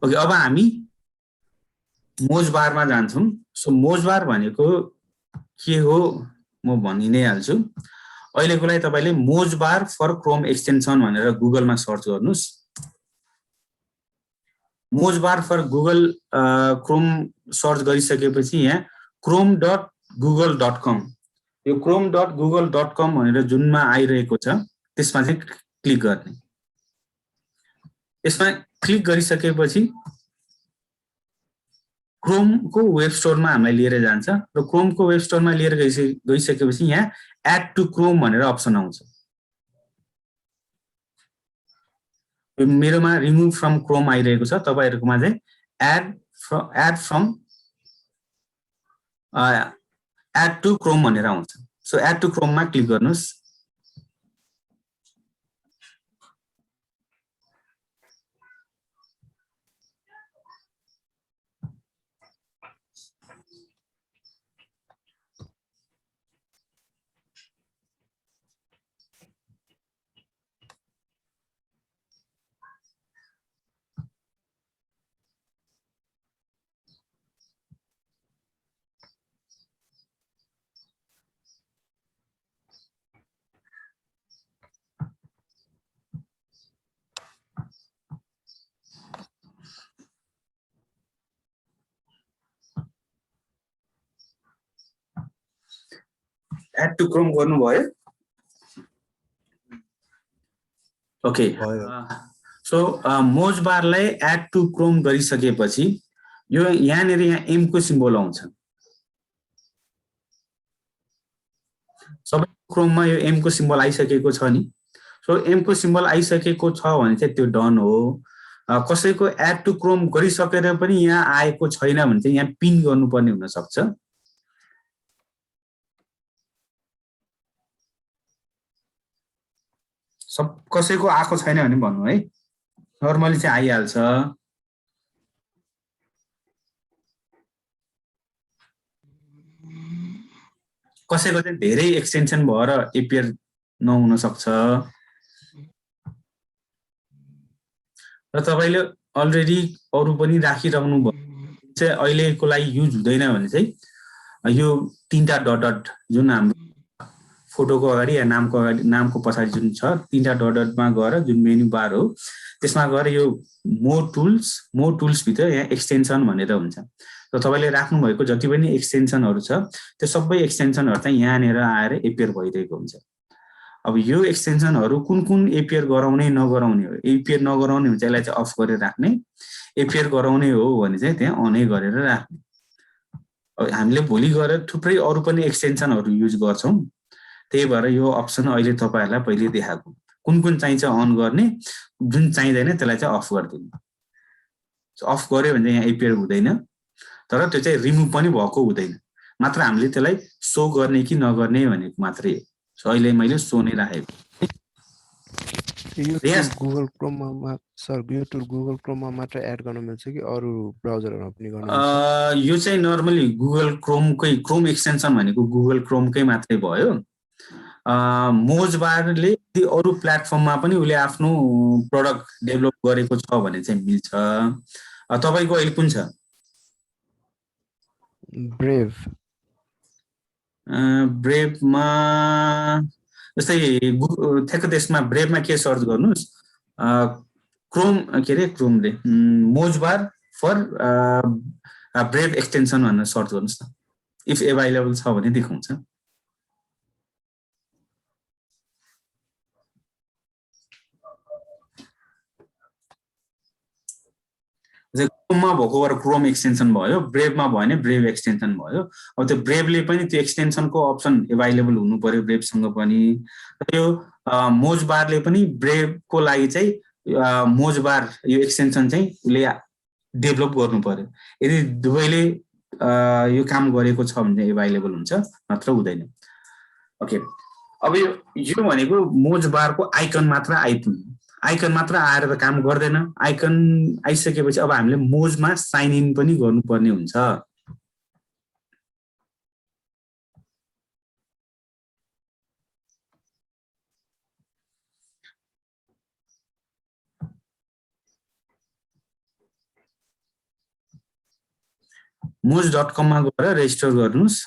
Okay, अब हामी मोज बारमा जान्छौँ। सो मोज बार भनेको के हो म भनि नै हाल्छु। अहिलेको लागि तपाईले मोज बार फर क्रोम एक्सटेन्सन भनेर गुगलमा सर्च गर्नुस्। मोज बार फर गुगल क्रोम सर्च गरिसकेपछि यहाँ chrome.google.com यो chrome.google.com भनेर जुनमा आइरहेको छ त्यसमा चाहिँ क्लिक गर्ने। यसमा क्लिक गरिसकेपछि क्रोमको वेब स्टोरमा हामीलाई लिएर जान्छ र क्रोमको वेब स्टोरमा लिएर गइसकेपछि यहाँ एड टु क्रोम भनेर अप्सन आउँछ। मेरोमा रिमुभ फ्रम क्रोम आइरहेको छ, तपाईहरुकोमा चाहिँ एड टु क्रोम भनेर आउँछ। सो एड टु क्रोममा क्लिक गर्नुस्। एड टु क्रोम गर्नुभयो? ओके, सो मोज बारलाई एड टु क्रोम गरिसकेपछि यो यहाँनिर यहाँ एम को सिम्बल आउँछ। सबै क्रोममा यो एम को सिम्बल आइसकेको छ नि। सो एम को सिम्बल आइसकेको छ भने चाहिँ त्यो डन हो। कसैको एड टु क्रोम गरिसकेर पनि यहाँ आएको छैन भने चाहिँ यहाँ पिन गर्नुपर्ने हुन सक्छ। कसैको आएको छैन भने भन्नु है, नर्मली चाहिँ आइहाल्छ। कसैको चाहिँ धेरै एक्सटेन्सन भएर एपियर नहुन सक्छ र तपाईले अलरेडी अरु पनि राखिराख्नु भयो चाहिँ अहिलेको लागि युज हुँदैन भने चाहिँ यो तीनटा डट डट जुन हाम्रो फोटोको अगाडि या नामको पछाडि जुन छ तीनटा डट डटमा गएर जुन मेनु बार हो त्यसमा गएर यो मोर टुल्स भित्र यहाँ एक्सटेन्सन भनेर हुन्छ। र तपाईले राख्नु भएको जति पनि एक्सटेन्सनहरु छ त्यो सबै एक्सटेन्सनहरु चाहिँ यहाँनेर आएर एपियर भइरहेको हुन्छ। अब यो एक्सटेन्सनहरु कुन एपियर गराउने नगराउने हो। एपियर नगराउने हुन्छ यसलाई चाहिँ अफ गरेर राख्ने, एपियर गराउने हो भने चाहिँ त्यहाँ अनै गरेर राख्ने। अब हामीले भोलि गएर थुप्रै अरु पनि एक्सटेन्सनहरु युज गर्छौं, त्यही भएर यो अप्सन अहिले तपाईहरुलाई पहिले देखाएको। कुन चाहिन्छ अन गर्ने, जुन चाहिदैन त्यसलाई चाहिँ अफ गर्दिनु। अफ गर्यो भने यहाँ एपियर हुँदैन, तर त्यो चाहिँ रिमुभ पनि भएको हुँदैन, मात्र हामीले त्यसलाई शो गर्ने कि नगर्ने भनेको मात्रै हो। सो अहिले मैले शो नै राखेको। यो गुगल क्रोममा सर यो टुल गुगल क्रोममा मात्र एड गर्न मिल्छ कि अरु ब्राउजरमा पनि गर्न मिल्छ? यो चाहिँ नर्मली गुगल क्रोमकै क्रोम एक्सटेन्सन भनेको गुगल क्रोमकै मात्रै भयो। मोज बारले अरु प्लेटफर्ममा पनि उले आफ्नो प्रोडक्ट डेभलप गरेको छ भने चाहिँ मिल्छ। तपाईको अहिले कुन छ? ब्रेभ। ब्रेभमा जस्तै ठ्याक्क त्यसमा ब्रेभमा के सर्च गर्नुस्, क्रोम के रे क्रोम रे मोज बार फर ब्रेभ एक्सटेन्सन भनेर सर्च गर्नुस् न। इफ अभाइलेबल छ भने देखाउँछ। क्रोममा भएको भएर क्रोम एक्सटेन्सन भयो, ब्रेभमा भयो भने ब्रेभ एक्सटेन्सन भयो। अब त्यो ब्रेभले पनि त्यो एक्सटेन्सनको अप्सन अभाइलेबल हुनु पर्यो ब्रेभसँग पनि। यो मोज बारले पनि ब्रेभको लागि चाहिँ मोज बार यो एक्सटेन्सन चाहिँ उले डेभलप गर्नु पर्यो। यदि दुवैले यो काम गरेको छ भने अभाइलेबल हुन्छ, नत्र हुँदैन। ओके, अब यो भनेको मोज बारको आइकन मात्र आइपुग्यो। आइकन मात्र आएर त काम गर्दैन। आइकन आइसकेपछि अब हामीले मोजमा साइन इन पनि गर्नुपर्ने हुन्छ। moz.com मा गएर रेजिस्टर गर्नुस्।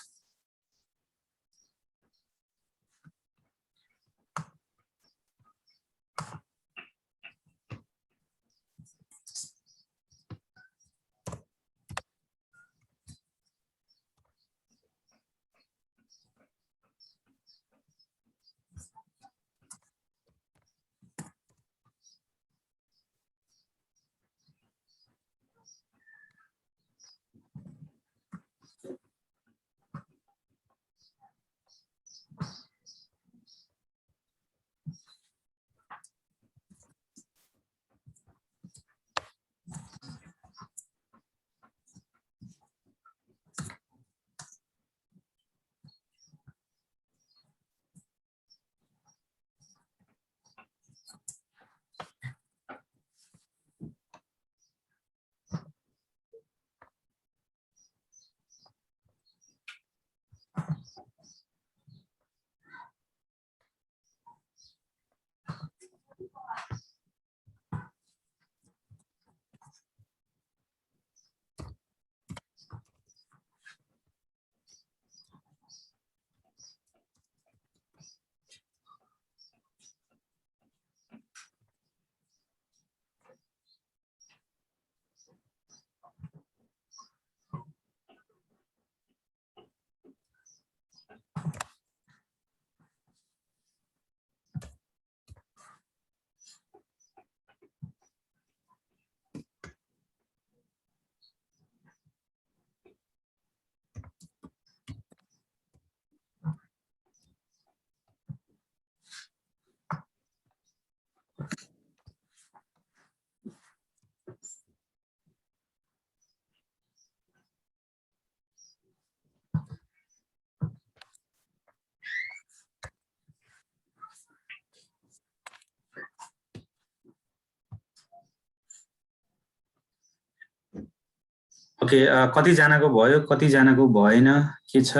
ओके, कति जनाको भयो, कति जनाको भएन, के छ?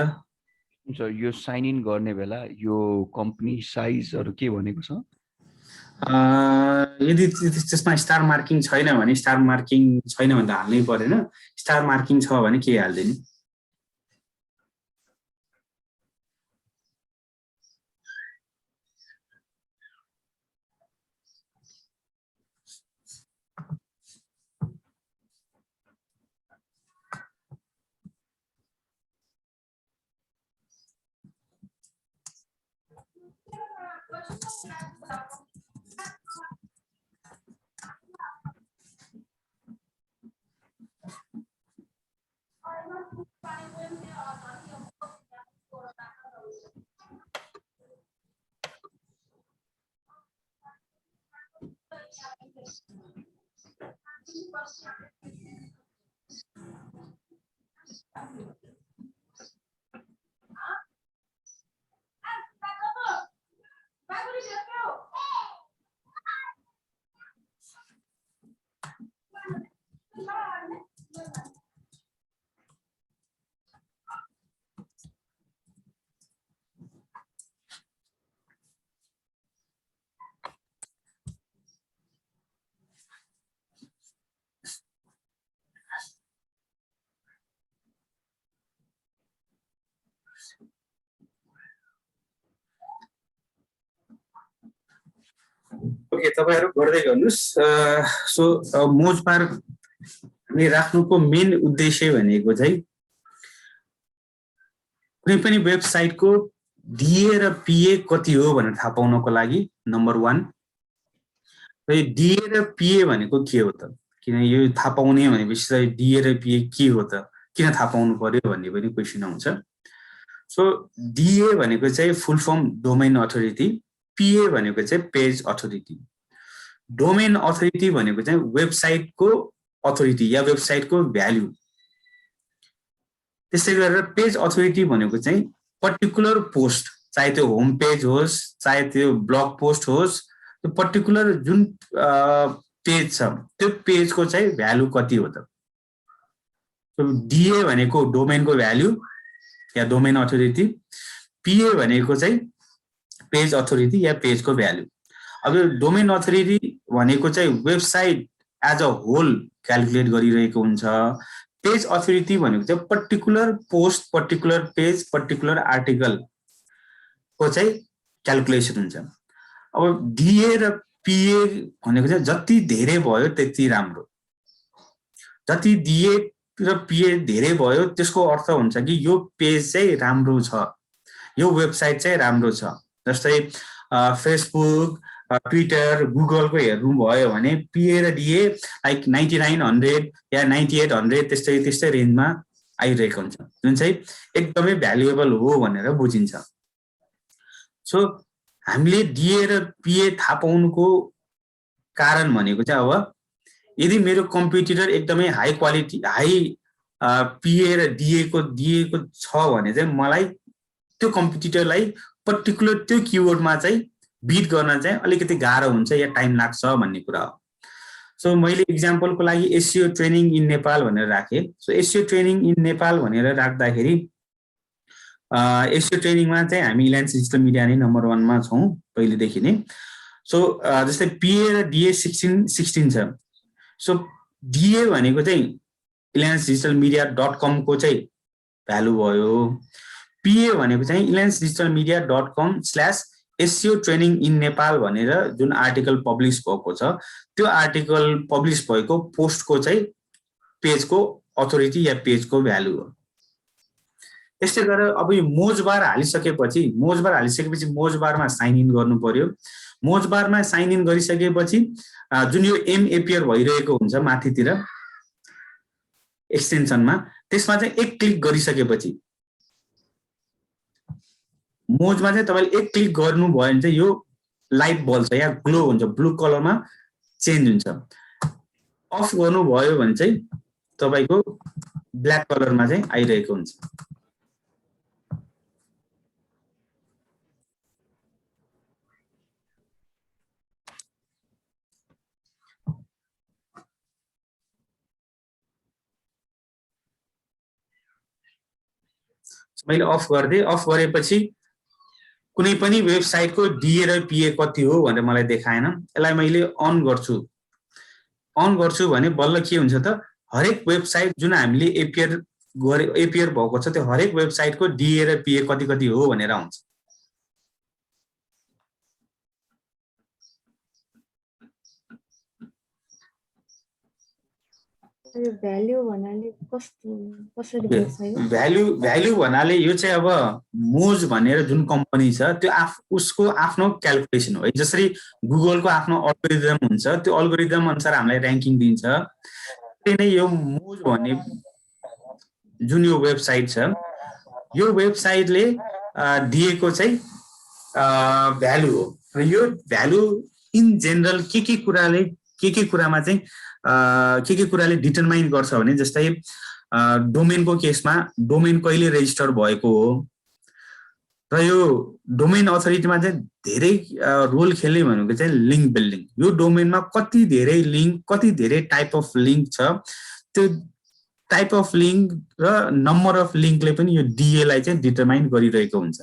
यो साइन इन गर्ने बेला यो कम्पनी साइजहरु के भनेको छ? यदि त्यसमा स्टार मार्किङ छैन भने, स्टार मार्किङ छैन भने त हाल्नै परेन। स्टार मार्किङ छ भने के हाल्दिनु? ओके, तपाईहरु गर्दै गर्नुस्। सो मोज पार्क हामी राख्नुको मेन उद्देश्य भनेको चाहिँ कुनै पनि वेबसाइटको डीए र पीए कति हो भनेर थाहा पाउनको लागि नम्बर 1। र यो डीए र पीए भनेको के हो त? किन यो थाहा पाउने भनेपछि चाहिँ डीए र पीए के हो त? किन थाहा पाउनु पर्यो भन्ने पनि क्वेशन आउँछ। सो डीए भनेको चाहिँ full form domain authority, PA भनेको चाहिँ पेज अथोरिटी। डोमेन अथोरिटी भनेको चाहिँ वेबसाइटको अथोरिटी या वेबसाइटको भ्यालु। त्यसै गरेर पेज अथोरिटी भनेको चाहिँ पर्टिकुलर पोस्ट, चाहे त्यो होम पेज होस्, चाहे त्यो ब्लग पोस्ट होस्, त्यो पर्टिकुलर जुन पेज छ त्यो पेजको चाहिँ भ्यालु कति हो त? डीए भनेको डोमेनको भ्यालु या डोमेन अथोरिटी, पीए भनेको चाहिँ पेज अथोरिटी या पेजको भ्यालु। अब यो डोमेन अथोरिटी भनेको चाहिँ website as a whole calculate गरिरहेको हुन्छ। पेज अथोरिटी भनेको चाहिँ particular post, particular page, particular article को चाहिँ क्याल्कुलेसन हुन्छ। अब डिए र पिए भनेको चाहिँ जति धेरै भयो त्यति राम्रो। जति डिए र पिए धेरै भयो त्यसको अर्थ हुन्छ कि यो पेज चाहिँ राम्रो छ, यो वेबसाइट चाहिँ राम्रो छ। जस्तै फेसबुक, ट्विटर, गुगलको हेर्नु भयो भने पिए र डिए लाइक 9900 या 9800 त्यस्तै रेन्जमा आइरहेको हुन्छ, जुन चाहिँ एकदमै भ्यालुएबल हो भनेर बुझिन्छ। सो हामीले डिए र पिए थाहा पाउनुको कारण भनेको चाहिँ अब यदि मेरो कम्पिटिटर एकदमै हाई क्वालिटी, हाई पिए र डिएको दिएको छ भने चाहिँ मलाई त्यो कम्पिटिटरलाई पर्टिकुलर त्यो किवर्डमा चाहिँ बिट गर्न चाहिँ अलिकति गाह्रो हुन्छ या टाइम लाग्छ भन्ने कुरा हो। सो मैले इक्जाम्पलको लागि एसइओ ट्रेनिङ इन नेपाल भनेर राखेँ। So SEO training in Nepal भनेर राख्दाखेरि एसइओ ट्रेनिङमा चाहिँ हामी इलायन्स डिजिटल मिडिया नै नम्बर 1 मा छौँ पहिलेदेखि नै। सो जस्तै पिए र डिए 16 छ। सो डिए भनेको चाहिँ इलायन्स डिजिटल मिडिया .com को चाहिँ भ्यालु भयो। पिए भनेको चाहिँ alliance digital media .com/SEO training in Nepal भनेर जुन आर्टिकल पब्लिस भएको छ त्यो आर्टिकल पब्लिस भएको पोस्टको चाहिँ पेजको अथोरिटी या पेजको भ्यालु हो। त्यस्तै गरेर अब यो मोजबार हालिसकेपछि मोजबारमा साइन इन गर्नु पर्यो। मोजबारमा साइन इन गरिसकेपछि जुन यो एम एपियर भइरहेको हुन्छ माथितिर एक्सटेन्सनमा, त्यसमा चाहिँ एक क्लिक गरिसकेपछि मोजमा चाहिँ तपाईले एक क्लिक गर्नुभयो भने चाहिँ यो लाइट बल्छ या ग्लो हुन्छ, ब्लू कलरमा चेन्ज हुन्छ। अफ गर्नुभयो भने चाहिँ तपाईको ब्ल्याक कलरमा चाहिँ आइरहेको हुन्छ। मैले अफ गरिदिएँ। अफ गरेपछि कुनै पनि वेबसाइटको डिए र पिए कति हो भनेर मलाई देखाएन। यसलाई मैले अन गर्छु भने बल्ल के हुन्छ त हरेक वेबसाइट जुन हामीले एपियर भएको छ त्यो हरेक वेबसाइटको डिए र पिए कति हो भनेर आउँछ। भ्यालु भन्नाले कसरी बुझ्छ यो? भ्यालु भन्नाले यो चाहिँ अब मोज भनेर जुन कम्पनी छ त्यो उसको आफ्नो क्याल्कुलेसन हो। जसरी गुगलको आफ्नो अल्गोरिदम हुन्छ, त्यो अल्गोरिदम अनुसार हामीलाई र्याङ्किङ दिन्छ। त्यही नै यो मोज भन्ने जुन यो वेबसाइट छ यो वेबसाइटले दिएको चाहिँ भ्यालु हो। र यो भ्यालु इन जेनरल के कुरामा चाहिँ के कुराले डिटरमाइन गर्छ भने जस्तै डोमेनको केसमा डोमेन कहिले रेजिस्टर भएको हो र यो डोमेन अथोरिटीमा चाहिँ धेरै रोल खेल्ने भनेको चाहिँ लिङ्क बिल्डिङ। यो डोमेनमा कति धेरै लिङ्क, कति धेरै टाइप अफ लिङ्क छ, त्यो टाइप अफ लिङ्क र नम्बर अफ लिङ्कले पनि यो डिए लाई चाहिँ डिटरमाइन गरिरहेको हुन्छ।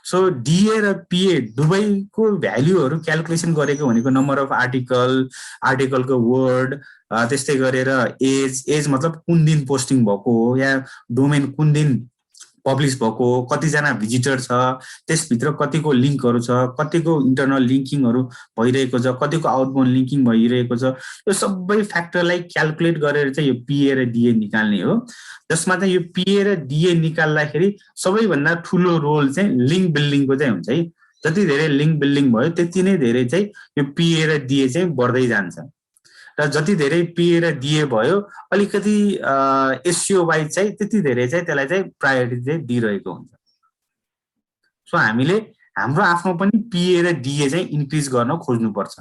सो डिए र पिए दुवैको भ्यालुहरू क्याल्कुलेसन गरेको भनेको नम्बर अफ आर्टिकलको वर्ड, त्यस्तै गरेर एज मतलब कुन दिन पोस्टिङ भएको हो या डोमेन कुन दिन पब्लिस भएको हो, कतिजना भिजिटर छ, त्यसभित्र कतिको लिङ्कहरू छ, कतिको इन्टरनल लिङ्किङहरू भइरहेको छ, कतिको आउटबाउन्ड लिङ्किङ भइरहेको छ। यो सबै फ्याक्टरलाई क्याल्कुलेट गरेर चाहिँ यो पिए र डिए निकाल्ने हो। जसमा चाहिँ यो पिए र डिए निकाल्दाखेरि सबैभन्दा ठुलो रोल चाहिँ लिङ्क बिल्डिङको चाहिँ हुन्छ है। जति धेरै लिङ्क बिल्डिङ भयो त्यति नै धेरै चाहिँ यो पिए र डिए चाहिँ बढ्दै जान्छ। र जति धेरै पिए र डिए भयो अलिकति एसइओ वाइज चाहिँ त्यति धेरै चाहिँ त्यसलाई चाहिँ प्रायोरिटी चाहिँ दिइरहेको हुन्छ। सो हामीले हाम्रो आफ्नो पनि पिए र डिए चाहिँ इन्क्रिज गर्न खोज्नुपर्छ।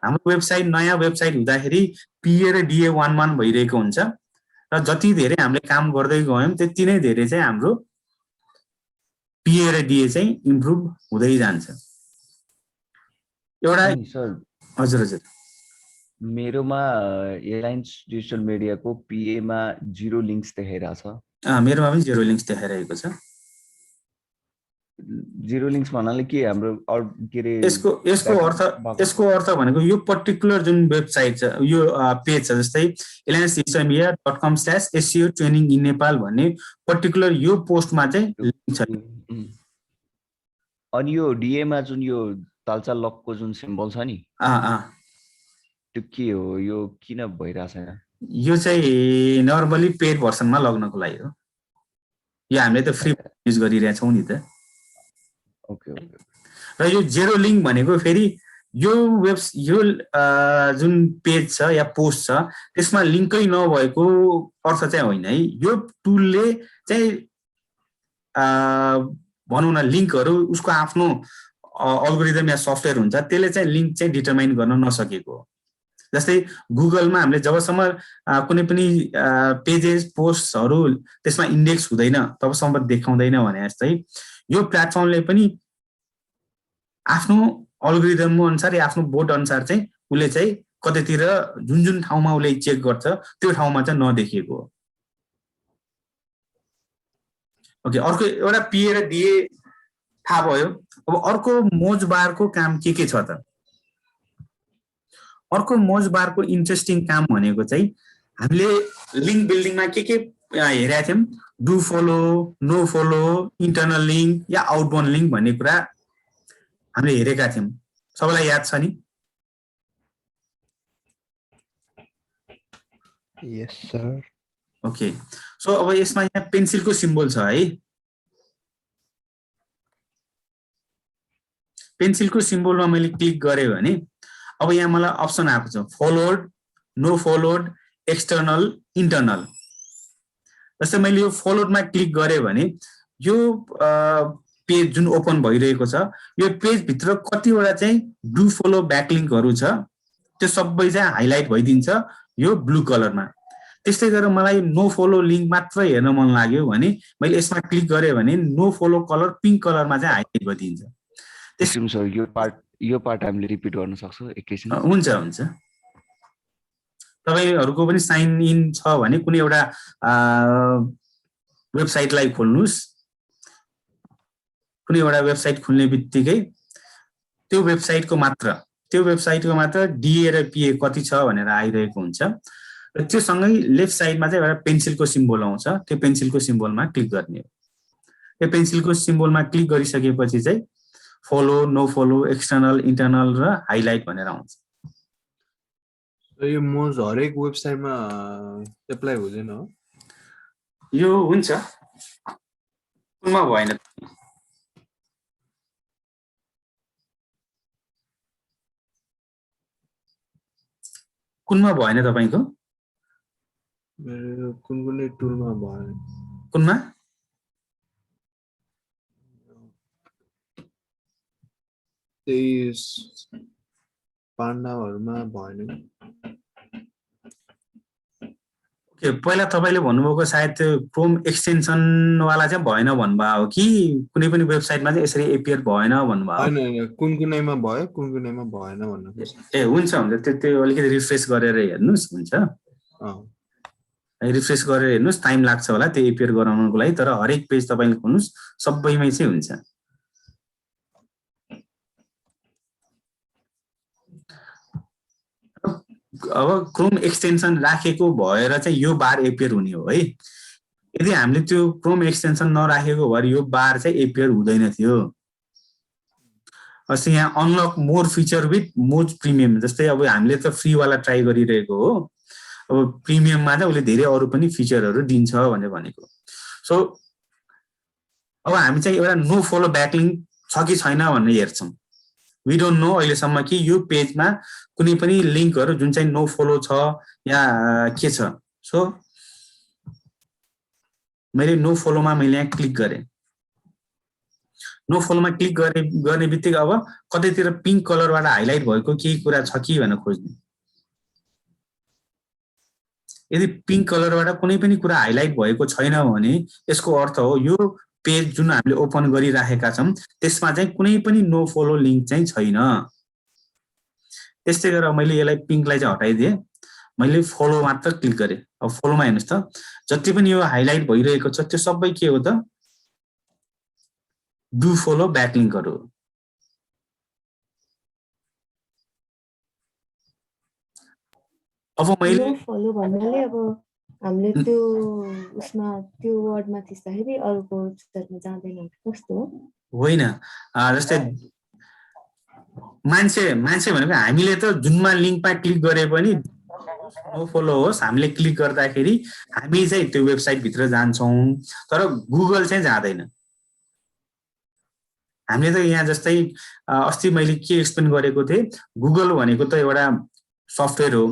हाम्रो वेबसाइट नयाँ वेबसाइट हुँदाखेरि पिए र डिए 1:1 भइरहेको हुन्छ र जति धेरै हामीले काम गर्दै गयौँ त्यति नै धेरै चाहिँ हाम्रो पिए र डिए चाहिँ इम्प्रुभ हुँदै जान्छ। एउटा हजुर मेरोमा एलायन्स डिजिटल मिडियाको पिए मा 0 लिंक्स देखाइरहेछ। मेरोमा पनि 0 लिंक्स देखाइरहेको छ। जिरो लिङ्क्स भन्नाले के हाम्रो के रे यसको अर्थ भनेको यो पर्टिकुलर जुन वेबसाइट छ यो पेज छ जस्तै alliancesocialmedia.com/SEO training in Nepal भन्ने पर्टिकुलर यो पोस्टमा चाहिँ लिंक छ। अनि यो डीए मा जुन यो तालचा लकको जुन सिम्बल छ नि त्यो के हो, यो किन भइरहेछ? यो चाहिँ नर्मली पेड भर्सनमा लग्नको लागि हो। यो हामीले त फ्री युज गरिरहेछौँ नि त। ओके। र यो जेरो लिंक भनेको फेरि यो जुन पेज छ या पोस्ट छ त्यसमा लिंकै नभएको अर्थ चाहिँ होइन है। यो टुलले चाहिँ भनौँ न लिंकहरू उसको आफ्नो अल्गोरिदम या सफ्टवेयर हुन्छ त्यसले चाहिँ लिंक चाहिँ डिटरमाइन गर्न नसकेको। जस्तै गुगलमा हामीले जबसम्म कुनै पनि पेजेस पोस्टहरू त्यसमा इन्डेक्स हुँदैन तबसम्म देखाउँदैन भने जस्तै यो प्लेटफर्मले पनि आफ्नो अल्गोरिदम अनुसार या आफ्नो बोर्ड अनुसार चाहिँ उसले चाहिँ कतैतिर जुन जुन ठाउँमा उसले चेक गर्छ त्यो ठाउँमा चाहिँ नदेखिएको हो। ओके, अर्को एउटा पिए र डिए थाहा भयो। अब अर्को मोजबारको काम के छ त? अर्को मोजबारको इन्ट्रेस्टिङ काम भनेको चाहिँ हामीले लिंक बिल्डिङमा के हेरेका थियौँ, do follow, no follow, internal link या आउटबाउन्ड लिंक भन्ने कुरा हामीले हेरेका थियौँ। सबैलाई याद छ नि? यस सर। ओके, सो अब यसमा यहाँ पेन्सिलको सिम्बल छ है। पेन्सिलको सिम्बलमा मैले क्लिक गरेँ भने अब यहाँ मलाई अप्सन आएको छ followed, no followed, external, internal. जस्तै मैले यो फलोडमा क्लिक गरेँ भने यो पेज जुन ओपन भइरहेको छ यो पेज भित्र कतिवटा चाहिँ डु फलो ब्याकलिङ्कहरू छ त्यो सबै चाहिँ हाइलाइट भइदिन्छ यो ब्लू कलरमा। त्यस्तै गरेर मलाई नो फलो लिंक मात्र हेर्न मन लाग्यो भने मैले यसमा क्लिक गरेँ भने नो फलो कलर पिङ्क कलरमा चाहिँ हाइलाइट भइदिन्छ। त्यसो सर यो पार्ट हामीले रिपिट गर्न सक्छौँ एकैछिन? हुन्छ। तपाईहरुको पनि साइन इन छ भने कुनै एउटा वेबसाइटलाई खोल्नुस्। कुनै एउटा वेबसाइट खुल्ने बित्तिकै त्यो वेबसाइटको मात्र डिए र पिए कति छ भनेर आइरहेको हुन्छ र त्यो सँगै लेफ्ट साइडमा चाहिँ एउटा पेन्सिलको सिम्बल आउँछ। त्यो पेन्सिलको सिम्बलमा क्लिक गर्ने हो। त्यो पेन्सिलको सिम्बलमा क्लिक गरिसकेपछि चाहिँ follow, no follow, external, internal र हाइलाइट भनेर आउँछ। यो मोज हरेक वेबसाइटमा एप्लाई हुँदैन हो? यो हुन्छ, कुनमा भएन। कुनमा भएन तपाईको? मेरो कुनै टुलमा भएन। कुनमा? त्यही पाण्डाहरुमा भएन। ओके, पहिला तपाईले भन्नुभएको सायद त्यो क्रोम एक्सटेन्सन वाला चाहिँ भएन भन्नुभयो हो कि कुनै पनि वेबसाइटमा चाहिँ यसरी एपियर भएन भन्नुभयो? हैन, कुनैमा भयो, कुनैमा भएन भन्नु। ए हुन्छ, त्यो अलिकति रिफ्रेश गरेर हेर्नुस्, हुन्छ। रिफ्रेश गरेर हेर्नुस्, टाइम लाग्छ होला त्यो एपियर गराउनको लागि, तर हरेक पेज तपाईले खोल्नुस् सबैमै चाहिँ हुन्छ। अब क्रोम एक्सटेन्सन राखेको भएर चाहिँ यो बार एपियर हुने हो है। यदि हामीले त्यो क्रोम एक्सटेन्सन नराखेको भएर यो बार चाहिँ एपियर हुँदैन थियो। अस्ति यहाँ अनलक मोर फिचर विथ मोज प्रिमियम, जस्तै अब हामीले त फ्री वाला ट्राई गरिरहेको हो, अब प्रिमियममा चाहिँ उसले धेरै अरू पनि फिचरहरू दिन्छ भनेको। सो अब हामी चाहिँ एउटा नो फलो ब्याकलिङ्क छ कि छैन भन्ने हेर्छौँ। वी डोन्ट नो अहिलेसम्म कि यो पेजमा कुनै पनि लिङ्कहरू जुन चाहिँ नो फलो छ या के छ। सो मैले नो फलोमा यहाँ क्लिक गरेँ। नो फलोमा क्लिक गर्ने बित्तिकै अब कतैतिर पिङ्क कलरबाट हाइलाइट भएको केही कुरा छ कि भनेर खोज्ने। यदि पिङ्क कलरबाट कुनै पनि कुरा हाइलाइट भएको छैन भने यसको अर्थ हो यो पेज जुन हामीले ओपन गरिराखेका छौँ त्यसमा चाहिँ कुनै पनि नो फलो लिङ्क चाहिँ छैन। त्यस्तै गरेर मैले यसलाई पिङ्कलाई चाहिँ हटाइदिएँ, मैले फलो मात्र क्लिक गरेँ। अब फलोमा हेर्नुहोस् त, जति पनि यो हाइलाइट भइरहेको छ त्यो सबै के हो त? डु फलो ब्याकलिङ्कहरु अब मैले नो फलो भन्नाले अब हामीले त्यो उसमा त्यो वर्डमा थिच्दाखेरि अरूको वेबसाइटमा जाँदैन कस्तो हो होइन जस्तै मान्छे भनेको हामीले त जुनमा लिंकमा क्लिक गरे पनि नो फलो होस् हामीले क्लिक गर्दाखेरि हामी चाहिँ त्यो वेबसाइट भित्र जान्छौं तर गुगल चाहिँ जाँदैन हामीले त यहाँ जस्तै अस्ति मैले के एक्सप्लेन गरेको थिए गुगल भनेको त एउटा सफ्टवेयर हो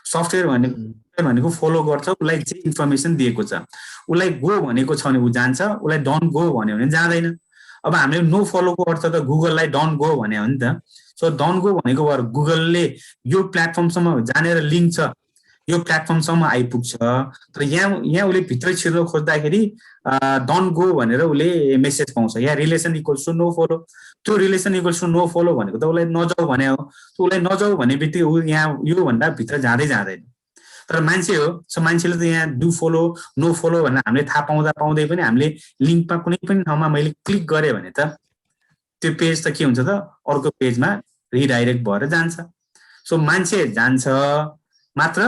सफ्टवेयर भनेको फलो गर्छ उलाई जे इन्फर्मेसन दिएको छ उलाई गो भनेको छ भने उ जान्छ उलाई डोन्ट गो भन्यो भने जाँदैन अब हामीले नो फलोको अर्थ त गुगललाई डोन्ट गो भन्यो हो नि त सो डोन्ट गो भनेको भएर गुगलले यो प्लेटफर्मसम्म जानेर लिंक छ यो प्लेटफर्मसम्म आइपुग्छ तर यहाँ उले भित्र छिर्न खोज्दाखेरि डोन्ट गो भनेर उले मेसेज पाउँछ यहाँ relation equals to no follow त्यो relation equals to no follow भनेको त उलाई नजाऊ भने हो उलाई नजाऊ भनेबित्तिकै उ यहाँ यो भन्दा भित्र जाँदै जाँदैन तर मान्छे हो सो मान्छेले त यहाँ डु फलो नो फलो भनेर हामीले थाहा पाउँदै पनि हामीले लिंकमा कुनै पनि ठाउँमा मैले क्लिक गरे भने त त्यो पेज त के हुन्छ त अर्को पेजमा रिडाइरेक्ट भएर जान्छ सो मान्छे जान्छ मात्र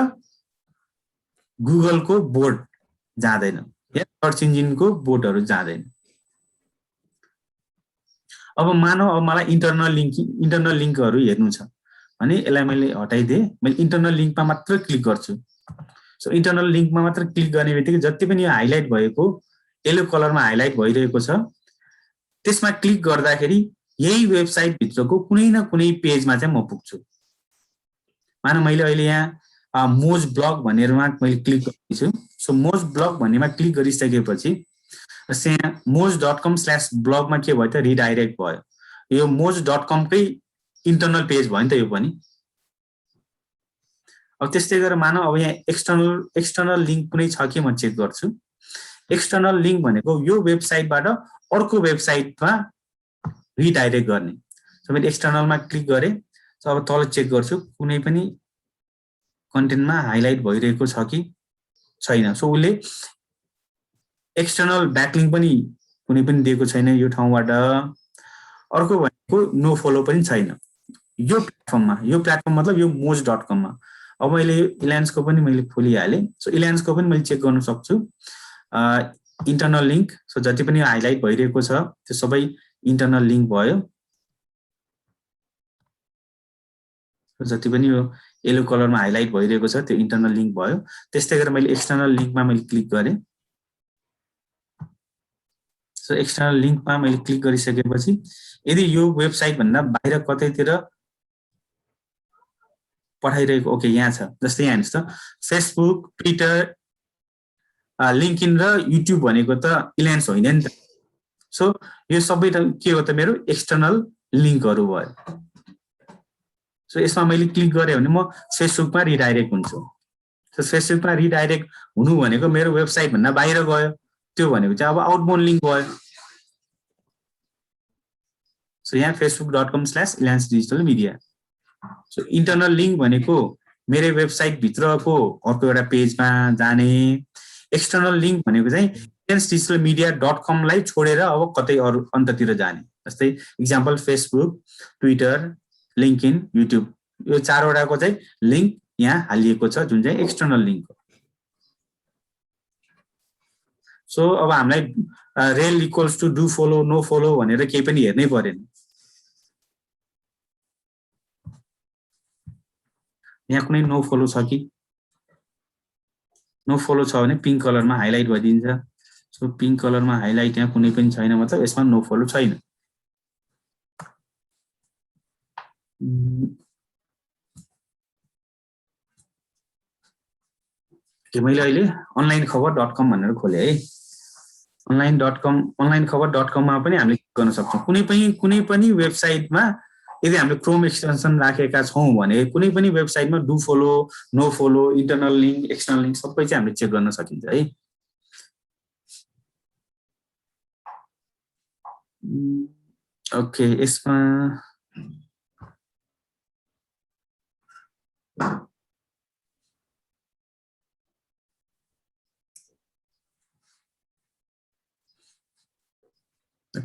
गुगलको बोर्ड जाँदैन या सर्च इन्जिनको बोर्डहरु जाँदैन अब मानौ अब मलाई इन्टरनल लिंकहरु हेर्नु छ भने यसलाई मैले हटाइदिए मैले इन्टरनल लिंकमा मात्र क्लिक गर्छु सो इन्टरनल लिंकमा मात्र क्लिक गर्नेबित्तिकै जति पनि यो हाइलाइट भएको येलो कलरमा हाइलाइट भइरहेको छ त्यसमा क्लिक गर्दाखेरि यही वेबसाइट भित्रको कुनै न कुनै पेजमा चाहिँ म पुग्छु मानौ मैले अहिले यहाँ मोज ब्लग भनेरमा मैले क्लिक गर्दैछु सो मोज ब्लग भन्नेमा क्लिक गरिसकेपछि जस्तै यहाँ moz.com/blog मा के भयो त रिडाइरेक्ट भयो यो moz.com कै इन्टरनल पेज भयो नि त यो पनि अब त्यस्तै गरेर मानौ अब यहाँ एक्सटर्नल लिंक कुनै छ कि म चेक गर्छु एक्सटर्नल लिंक भनेको यो वेबसाइटबाट अर्को वेबसाइटमा रिडाइरेक्ट गर्ने सो मैले एक्सटर्नलमा क्लिक गरे सो अब तल चेक गर्छु कुनै पनि कन्टेन्टमा हाइलाइट भइरहेको छ कि छैन सो उले एक्सटर्नल ब्याकलिंक पनि कुनै पनि दिएको छैन यो ठाउँबाट अर्को भनेको नो फलो पनि छैन यो प्लेटफर्म मतलब यो moz.com मा अब मैले इलायन्सको पनि मैले खोलिहाले सो इलायन्सको पनि मैले चेक गर्न सक्छु इन्टरनल लिंक सो जति पनि हाइलाइट भइरहेको छ त्यो सबै इन्टरनल लिंक भयो जति पनि यो येलो कलरमा हाइलाइट भइरहेको छ त्यो इन्टरनल लिंक भयो त्यस्तै गरेर मैले एक्सटर्नल लिंकमा मैले क्लिक गरे सो एक्सटर्नल लिंकमा मैले क्लिक गरिसकेपछि यदि यो वेबसाइट भन्दा बाहिर कतैतिर पठाइरहेको ओके यहाँ छ जस्तै यहाँ हेर्नुस् त फेसबुक ट्विटर लिंकइन र युट्युब भनेको त इलायन्स होइन नि त सो यो सबै के हो त मेरो एक्सटर्नल लिंकहरु भयो सो यसमा मैले क्लिक गरे भने म फेसबुकमा रिडाइरेक्ट हुन्छु सो फेसबुकमा रिडाइरेक्ट हुनु भनेको मेरो वेबसाइट भन्दा बाहिर गयो त्यो भनेको चाहिँ अब आउटबाउन्ड लिंक भयो सो यहाँ facebook.com/alliancedigitalmedia सो इन्टरनल लिंक भनेको मेरो वेबसाइट भित्रको अर्को एउटा पेजमा जाने एक्सटर्नल लिंक भनेको चाहिँ alliancedigitalmedia.com लाई छोडेर अब कतै अरु अन्ततिर जाने जस्तै एक्जाम्पल फेसबुक ट्विटर लिंकइन युट्युब यो चारवटाको चाहिँ लिंक यहाँ हालिएको छ जुन चाहिँ एक्सटर्नल लिंक हो सो अब हामीलाई rel equals to do follow no follow भनेर केही पनि हेर्नै परेन यहाँ कुनै नो फलो छ कि नो फलो छ भने पिंक कलरमा हाइलाइट भइदिन्छ सो पिंक कलरमा हाइलाइट यहाँ कुनै पनि छैन मतलब यसमा नो फलो छैन के मैले अहिले onlinecover.com भनेर खोले है onlinecover.com मा पनि हामीले गर्न सक्छौं कुनै पनि वेबसाइटमा यदि हामीले क्रोम एक्सटेन्सन राखेका छौं भने कुनै पनि वेबसाइटमा do follow no follow internal link external link सबै चाहिँ हामीले चेक गर्न सकिन्छ है ओके यसमा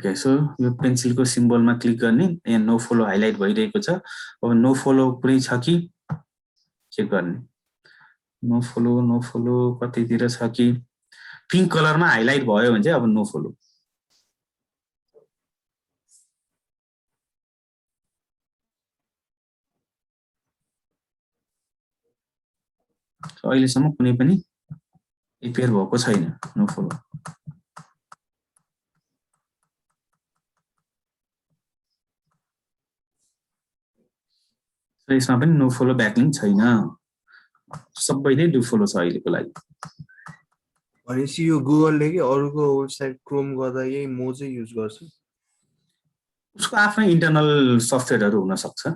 ओके सो यो पेन्सिलको सिम्बलमा क्लिक गर्ने यहाँ नो फलो हाइलाइट भइरहेको छ अब नो फलो कुनै छ कि चेक गर्ने नो फलो कतैतिर छ कि पिङ्क कलरमा हाइलाइट भयो भने चाहिँ अब नो फलो अहिलेसम्म कुनै पनि एपियर भएको छैन नो फलो यसमा पनि नो फलो ब्याकलिङ छैन सबै नै डु फलो छ अहिलेको लागि भनेपछि यो गुगलले कि अरूको वेबसाइट क्रोम गर्दा यही मो चाहिँ युज गर्छ उसको आफ्नै इन्टरनल सफ्टवेयरहरू हुन सक्छ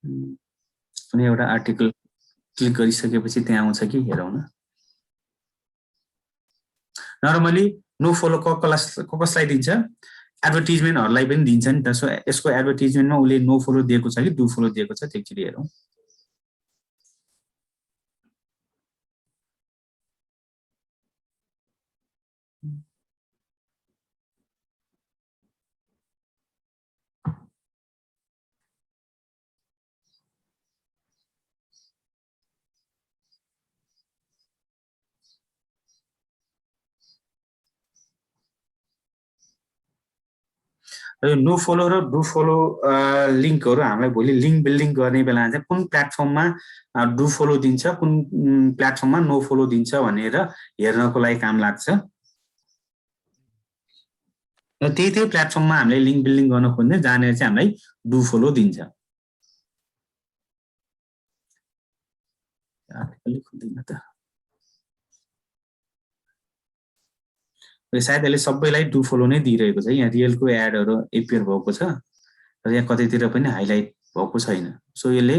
कुनै एउटा आर्टिकल क्लिक गरिसकेपछि त्यहाँ आउँछ कि हेरौँ न नर्मली नो फलो कसलाई दिन्छ एडभर्टाइजमेन्टहरूलाई पनि दिन्छ नि त सो यसको एडभर्टाइजमेन्टमा उसले नो फलो दिएको छ कि डु फलो दिएको छ एकचोटि हेरौँ नो फलो र डु फलो लिङ्कहरू हामीलाई भोलि लिङ्क बिल्डिङ गर्ने बेला चाहिँ कुन प्लेटफर्ममा डु फलो दिन्छ कुन प्लेटफर्ममा नो फलो दिन्छ भनेर हेर्नको लागि काम लाग्छ र त्यही प्लेटफर्ममा हामीले लिङ्क बिल्डिङ गर्न खोज्ने जानेर चाहिँ हामीलाई डु फलो दिन्छ आर्टिकल खुल्दैन त सायद यसले सबैलाई डु फलो नै दिइरहेको छ यहाँ रियलको एडहरू एपियर भएको छ र यहाँ कतैतिर पनि हाइलाइट भएको छैन सो यसले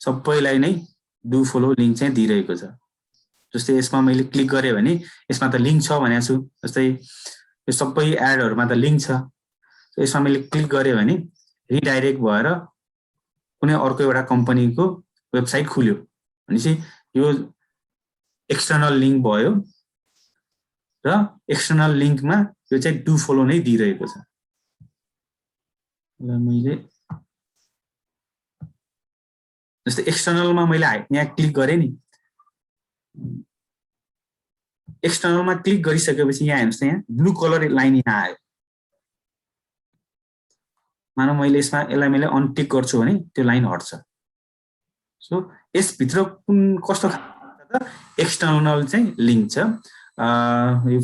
सबैलाई नै डु फलो लिङ्क चाहिँ दिइरहेको छ जस्तै यसमा मैले क्लिक गरेँ भने यसमा त लिङ्क छ भनेको छु जस्तै यो सबै एडहरूमा त लिङ्क छ यसमा मैले क्लिक गरेँ भने रिडाइरेक्ट भएर कुनै अर्को एउटा कम्पनीको वेबसाइट खुल्यो भनेपछि यो एक्सटर्नल लिङ्क भयो र एक्सटर्नल लिङ्कमा यो चाहिँ डु फलो नै दिइरहेको छ मैले जस्तै एक्सटर्नलमा मैले यहाँ क्लिक गरेँ नि एक्सटर्नलमा क्लिक गरिसकेपछि यहाँ हेर्नुहोस् न यहाँ ब्लू कलर लाइन यहाँ आयो मानौ मैले यसलाई मैले अनटिक गर्छु भने त्यो लाइन हट्छ सो यसभित्र कुन कस्तो एक्सटर्नल चाहिँ लिङ्क छ यो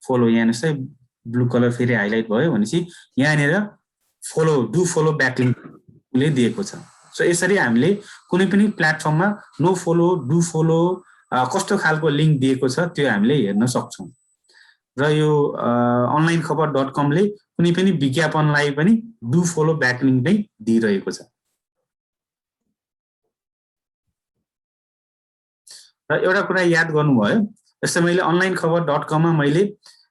फलो यहाँ हेर्नुहोस् है ब्लू कलर फेरि हाइलाइट भयो भनेपछि यहाँनिर फलो डु फलो ब्याकलिङ्कले दिएको छ सो यसरी हामीले कुनै पनि प्लेटफर्ममा नो फलो डु फलो कस्तो खालको लिङ्क दिएको छ त्यो हामीले हेर्न सक्छौँ र यो अनलाइन खबर.com ले कुनै पनि विज्ञापनलाई पनि डु फलो ब्याकलिङ्क नै दिइरहेको छ र एउटा कुरा याद गर्नुभयो जस्तै मैले अनलाइन खबर.com मा मैले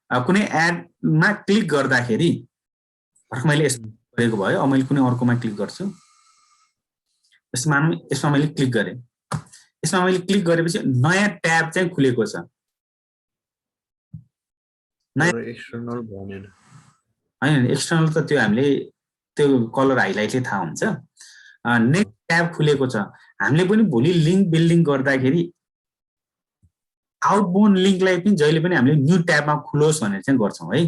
कुनै एडमा क्लिक गर्दाखेरि मैले यसमा गरेको भयो अब मैले कुनै अर्कोमा क्लिक गर्छु यसमा मैले क्लिक गरेँ यसमा मैले क्लिक गरेपछि नयाँ ट्याब चाहिँ खुलेको छ एक्सटर्नल भनेन हैन एक्सटर्नल त त्यो हामीले त्यो कलर हाइलाइटले थाहा हुन्छ नेक्स्ट ट्याब खुलेको छ हामीले पनि भोलि लिङ्क बिल्डिङ गर्दाखेरि आउटबाउन्ड लिङ्कलाई पनि जहिले पनि हामीले न्यू ट्याबमा खुलोस् भनेर चाहिँ गर्छौँ है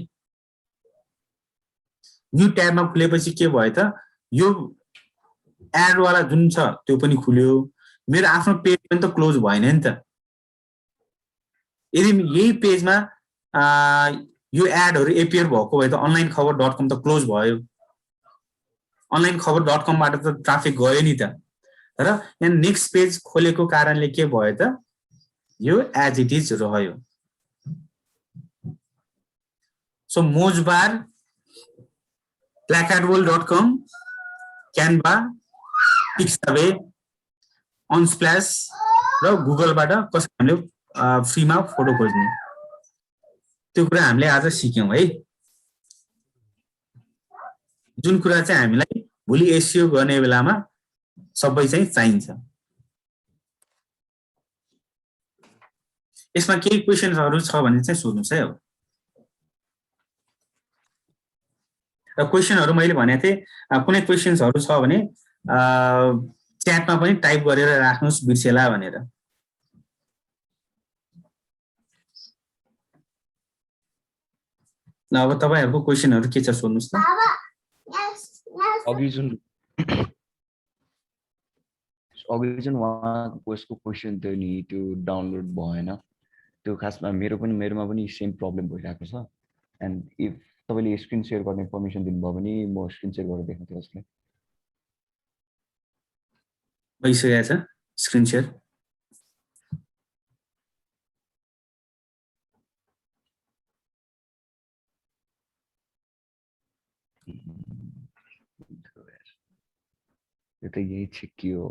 न्यू ट्याबमा खुलेपछि के भयो त यो एडवाला जुन छ त्यो पनि खुल्यो मेरो आफ्नो पेज पनि त क्लोज भएन नि त यदि यही पेजमा यो एडहरू एपियर भएको भए त अनलाइन खबर.com त क्लोज भयो अनलाइन खबर.com बाट त ट्राफिक गयो नि त तर यहाँ नेक्स्ट पेज खोलेको कारणले के भयो त यो एज इट इज रह्यो सो मोजबार placardworld.com क्यानभा पिक्सावे अनस्प्ल्याश र गुगलबाट कसरी हामीले फ्रीमा फोटो खोज्ने त्यो कुरा हामीले आज सिक्यौं है जुन कुरा चाहिँ हामीलाई भोलि एसइओ गर्ने बेलामा सबै चाहिँ चाहिन्छ यसमा केही क्वेसन्सहरु छ भने चाहिँ सोध्नुस् है अब। र क्वेसनहरु मैले भनेको थिएँ कुनै क्वेसन्सहरु छ भने च्याटमा पनि टाइप गरेर राख्नुस् बिर्सेला भनेर। ल अब तपाईहरुको क्वेसनहरु के छ सोध्नुस् त। अघि जुन उहाँको यसको क्वेसन थियो नि त्यो डाउनलोड भएन त्यो खासमा मेरोमा पनि सेम प्रब्लम भइरहेको छ एन्ड इफ तपाईले स्क्रिन शेयर गर्ने परमिसन दिनुभयो भने म स्क्रिन शेयर गरेर देखाउँछु यसलाई। भइसकेको छ स्क्रिन शेयर। यो त यही छिक्की हो।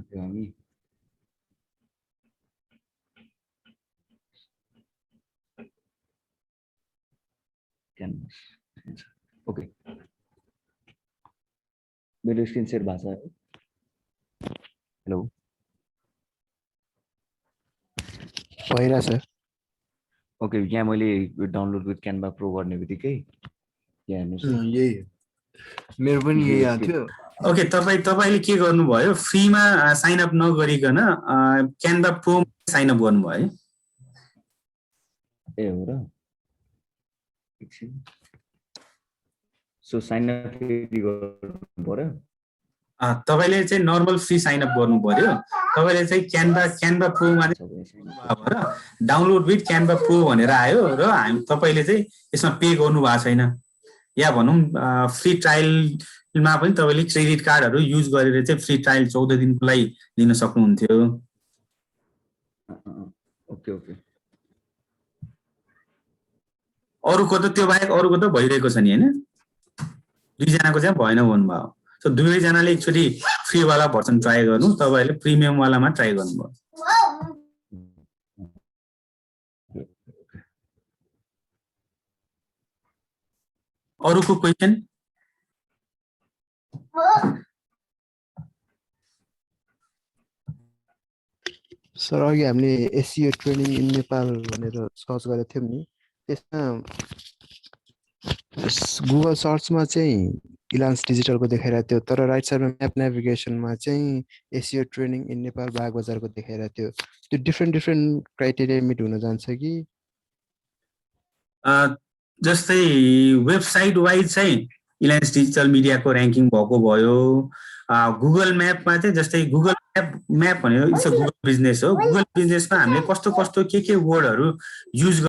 हामी क्यानभास ओके मेरो स्क्रिन शेयर भएको छ है। हेलो भइरहेछ। ओके यहाँ मैले डाउनलोड विथ क्यानभा प्रो गर्ने बित्तिकै यहाँ हेर्नुस् यही मेरो पनि यही आएको थियो। ओके तपाईले के गर्नुभयो फ्रीमा साइन अप नगरिकन क्यानभा प्रो साइन अप गर्नुभयो है। ए हो र एकछिन सो साइन अप फेरि गर्नु पर्यो। तपाईले चाहिँ नर्मल फ्री साइन अप गर्नु पर्यो। तपाईले चाहिँ क्यानभा प्रो मा डाउनलोड विथ क्यानभा प्रो भनेर आयो र तपाईले चाहिँ यसमा पे गर्नु भएको छैन या भनौं फ्री ट्रायलमा पनि तपाईले क्रेडिट कार्डहरु युज गरेर चाहिँ फ्री ट्रायल 14 दिनको लागि लिन सक्नुहुन्थ्यो। ओके ओके अरुको त त्यो बाहेक अरुको त भइरहेको छ नि हैन। दुई जनाको चाहिँ भएन भन्नुभयो। सो दुवै जनाले एकचोटी फ्री वाला भर्सन ट्राई गर्नु तपाईहरुले प्रिमियम वालामा ट्राई गर्नुभयो। अरुको क्वेशन सर अघि हामीले एसईओ ट्रेनिङ इन नेपाल भनेर सर्च गरेको थियौं नि त्यसमा गुगल सर्चमा चाहिँ इलान्स डिजिटलको देखाइरहेको थियो तर राइट साइडमा म्याप नेभिगेसनमा चाहिँ एसईओ ट्रेनिङ इन नेपाल बाग बजारको देखाइरहेको थियो। त्यो डिफ्रेन्ट क्राइटेरिया मिट हुन जान्छ कि जस्तै वेबसाइट वाइज चाहिँ इलान्स डिजिटल मिडियाको र्याङ्किङ भएको भयो। गुगल म्यापमा चाहिँ जस्तै गुगल म्याप भनेको इट्स अ गुगल बिजनेस हो। गुगल बिजनेसमा हामीले कस्तो के वर्डहरु युज